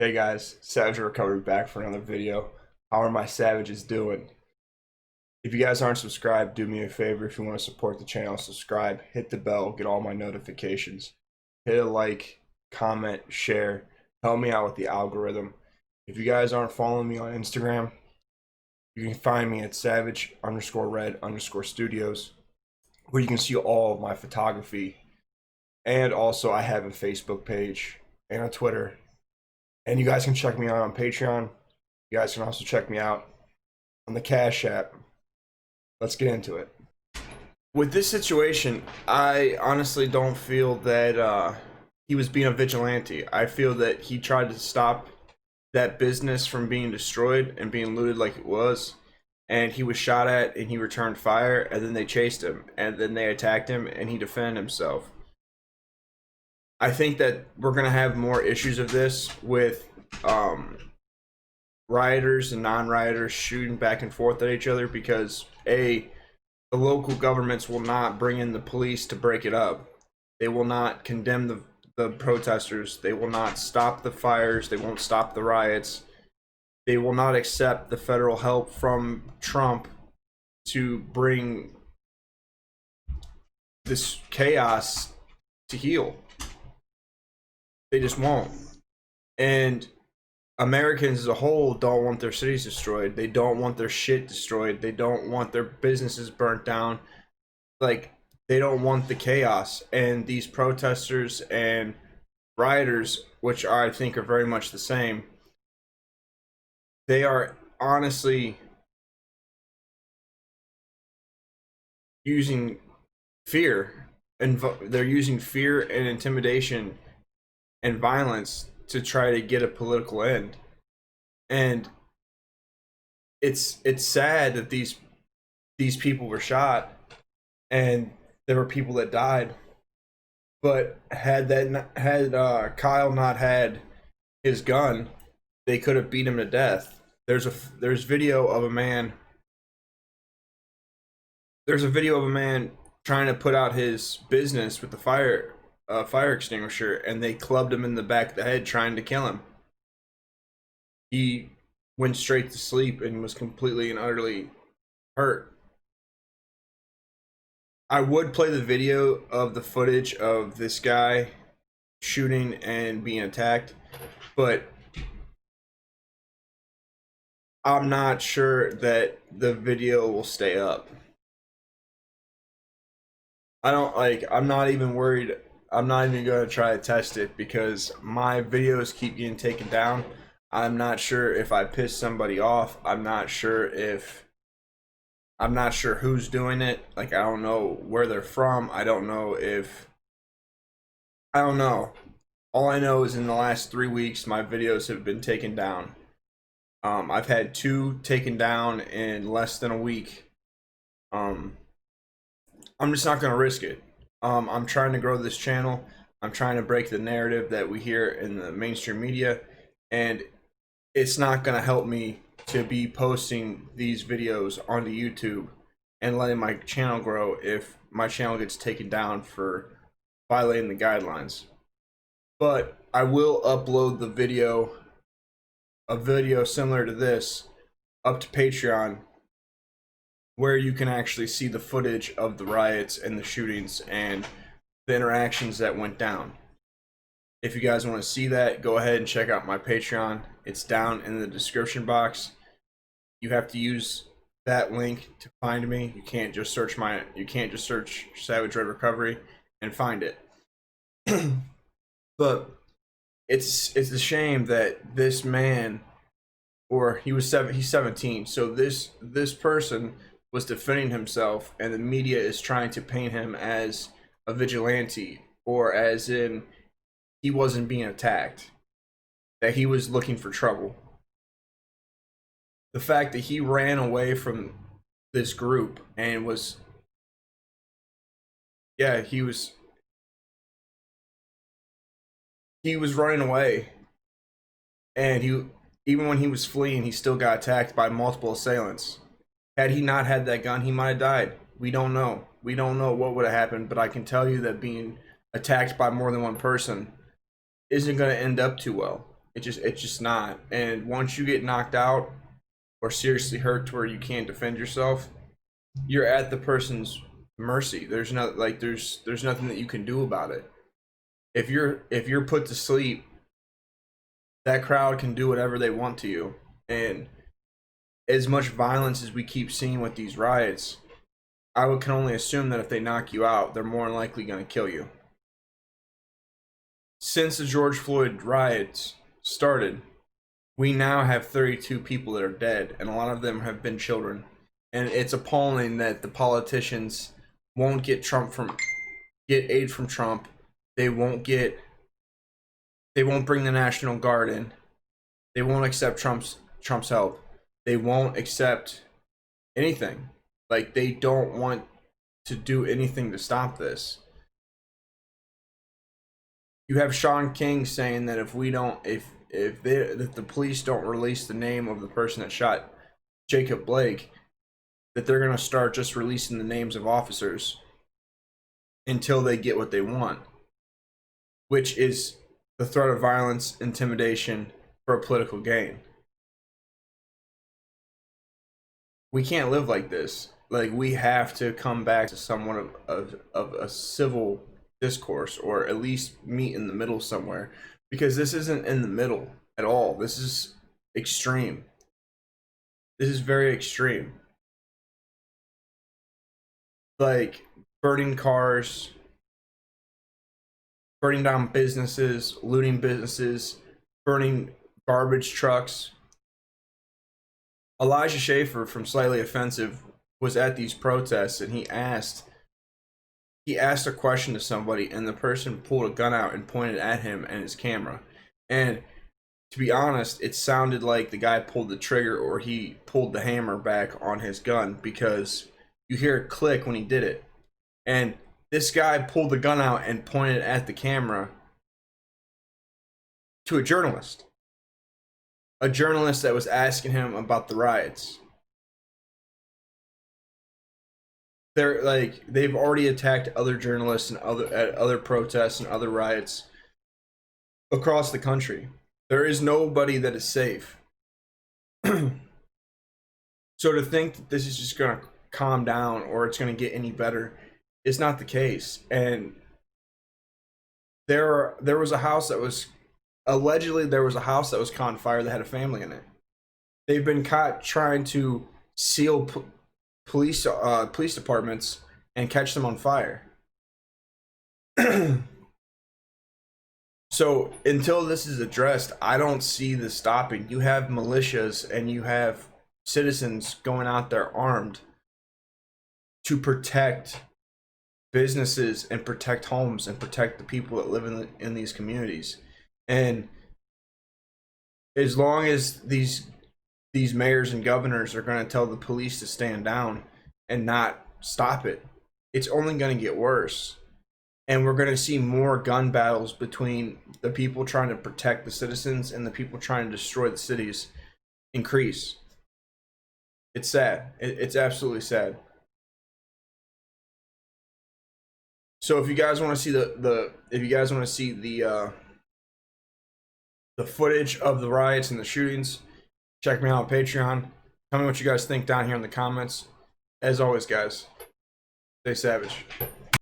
Hey guys, Savage Recovery back for another video. How are my savages doing? If you guys aren't subscribed, do me a favor. If you want to support the channel, subscribe, hit the bell, get all my notifications. Hit a like, comment, share, help me out with the algorithm. If you guys aren't following me on Instagram, you can find me at savage_red_studios, where you can see all of my photography. And also I have a Facebook page and a Twitter. And you guys can check me out on Patreon. You guys can also check me out on the Cash App. Let's get into it. With this situation, I honestly don't feel that he was being a vigilante. I feel that he tried to stop that business from being destroyed and being looted like it was. And he was shot at and he returned fire, and then they chased him and then they attacked him and he defended himself. I think that we're going to have more issues of this with rioters and non-rioters shooting back and forth at each other because the local governments will not bring in the police to break it up. They will not condemn the protesters. They will not stop the fires. They won't stop the riots. They will not accept the federal help from Trump to bring this chaos to heal. They just won't. And Americans as a whole don't want their cities destroyed. They don't want their shit destroyed. They don't want their businesses burnt down. Like, they don't want the chaos. And these protesters and rioters, which I think are very much the same, they are honestly using fear. And they're using fear and intimidation and violence to try to get a political end. And it's sad that these people were shot and there were people that died. But had Kyle not had his gun, they could have beat him to death. There's video of a man. There's a video of a man trying to put out his business with the fire extinguisher, and they clubbed him in the back of the head trying to kill him. He went straight to sleep and was completely and utterly hurt. I would play the video of the footage of this guy shooting and being attacked, but I'm not sure that the video will stay up. I'm not even worried. I'm not even going to try to test it because my videos keep getting taken down. I'm not sure if I piss somebody off. I'm not sure who's doing it. Like, I don't know where they're from. I don't know. All I know is in the last 3 weeks, my videos have been taken down. I've had 2 taken down in less than a week. I'm just not going to risk it. I'm trying to grow this channel. I'm trying to break the narrative that we hear in the mainstream media, and it's not going to help me to be posting these videos onto YouTube and letting my channel grow if my channel gets taken down for violating the guidelines. But I will upload a video similar to this up to Patreon, where you can actually see the footage of the riots and the shootings and the interactions that went down. If you guys want to see that, go ahead and check out my Patreon. It's down in the description box. You have to use that link to find me. You can't just search Savage Red Recovery and find it. But it's a shame that this man, or he's 17, so this person was defending himself, and the media is trying to paint him as a vigilante, or as in he wasn't being attacked, that he was looking for trouble. The fact that he ran away from this group and was, yeah, he was running away, and even when he was fleeing, he still got attacked by multiple assailants. Had he not had that gun, he might have died. We don't know. We don't know what would have happened, but I can tell you that being attacked by more than one person isn't going to end up too well. It's just not. And once you get knocked out or seriously hurt to where you can't defend yourself, you're at the person's mercy. There's not like there's nothing that you can do about it. If you're put to sleep, that crowd can do whatever they want to you. And as much violence as we keep seeing with these riots, can only assume that if they knock you out, they're more than likely going to kill you. Since the George Floyd riots started, we now have 32 people that are dead, and a lot of them have been children. And it's appalling that the politicians won't get aid from Trump. They won't bring the National Guard in. They won't accept Trump's help. They won't accept anything. Like, they don't want to do anything to stop this. You have Sean King saying that if the police don't release the name of the person that shot Jacob Blake, that they're going to start just releasing the names of officers until they get what they want, which is the threat of violence, intimidation for a political gain. We can't live like this. Like, we have to come back to somewhat of a civil discourse, or at least meet in the middle somewhere, because this isn't in the middle at all. This is extreme. This is very extreme. Like, burning cars, burning down businesses, looting businesses, burning garbage trucks. Elijah Schaefer from Slightly Offensive was at these protests, and he asked a question to somebody, and the person pulled a gun out and pointed at him and his camera. And to be honest, it sounded like the guy pulled the trigger, or he pulled the hammer back on his gun, because you hear it click when he did it. And this guy pulled the gun out and pointed at the camera to a journalist that was asking him about the riots. They've already attacked other journalists at other protests and other riots across the country. There is nobody that is safe. So to think that this is just going to calm down, or it's going to get any better, is not the case. And there was a house that was allegedly caught on fire that had a family in it. They've been caught trying to seal police departments and catch them on fire. So until this is addressed, I don't see this stopping. You have militias and you have citizens going out there armed to protect businesses and protect homes and protect the people that live in these communities. And as long as these mayors and governors are going to tell the police to stand down and not stop it, it's only going to get worse. And we're going to see more gun battles between the people trying to protect the citizens and the people trying to destroy the cities increase. It's sad. It's absolutely sad. So if you guys want to see the footage of the riots and the shootings, check me out on Patreon. Tell me what you guys think down here in the comments. As always, guys, stay savage.